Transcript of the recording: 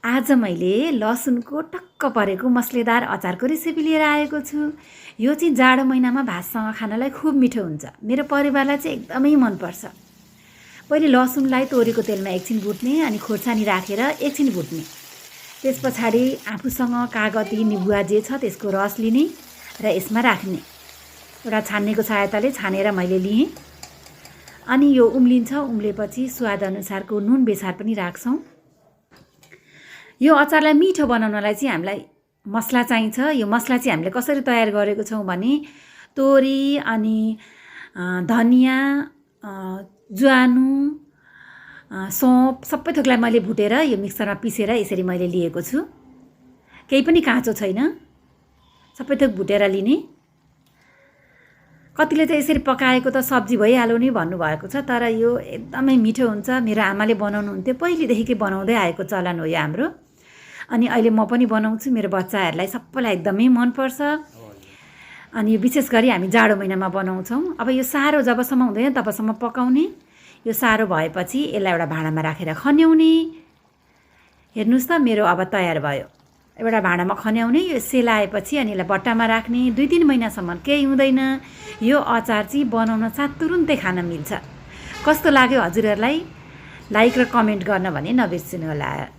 आज मैले लसुनको टक्क परेको मसलेदार अचारको रेसिपी लिएर आएको छु। यो चाहिँ जाडो महिनामा भातसँग खानलाई खुब मिठो हुन्छ। मेरो परिवारलाई चाहिँ एकदमै मनपर्छ। पहिले लसुनलाई तोरीको तेलमा एकछिन भुट्ने अनि खोर्सानी राखेर एकछिन भुट्ने। त्यस पछाडि आफूसँग कागती निबुवा जे छ त्यसको रस लिने र यसमा राख्ने। एउटा छान्नेको सहायताले छानेर मैले लिएँ। अनि यो उम्लिन्छ, उम्लेपछि स्वादअनुसारको नुन बेसार पनि राख्छौँ। यो अचारलाई मिठो बनाउनलाई चाहिँ हामीलाई मसला चाहिन्छ। यो मसला चाहिँ हामीले कसरी तयार गरेको छौँ भने तोरी अनि धनियाँ, ज्वानो, सौँफ सबै थोकलाई मैले भुटेर यो मिक्सरमा पिसेर यसरी मैले लिएको छु। केही पनि काँचो छैन, सबै थोक भुटेर लिने। कतिले चाहिँ यसरी पकाएको त सब्जी भइहाल्यो नि भन्नुभएको छ, तर यो एकदमै मिठो हुन्छ। मेरो आमाले बनाउनुहुन्थ्यो, पहिलेदेखिकै बनाउँदै आएको चलन हो यो हाम्रो। अनि अहिले म पनि बनाउँछु, मेरो बच्चाहरूलाई सबैलाई एकदमै मनपर्छ। अनि विशेष गरी हामी जाडो महिनामा बनाउँछौँ। अब यो साह्रो जबसम्म हुँदैन तबसम्म पकाउने। यो साह्रो भएपछि यसलाई एउटा भाँडामा राखेर खन्याउने। हेर्नुहोस् त, मेरो अब तयार भयो। एउटा भाँडामा खन्याउने, यो सेलाएपछि अनि यसलाई बट्टामा राख्ने। 2-3 महिनासम्म केही हुँदैन। यो अचार चाहिँ बनाउन साथ तुरुन्तै खान मिल्छ। कस्तो लाग्यो हजुरहरूलाई? लाइक र कमेन्ट गर्न भने नबिर्सिनु होला।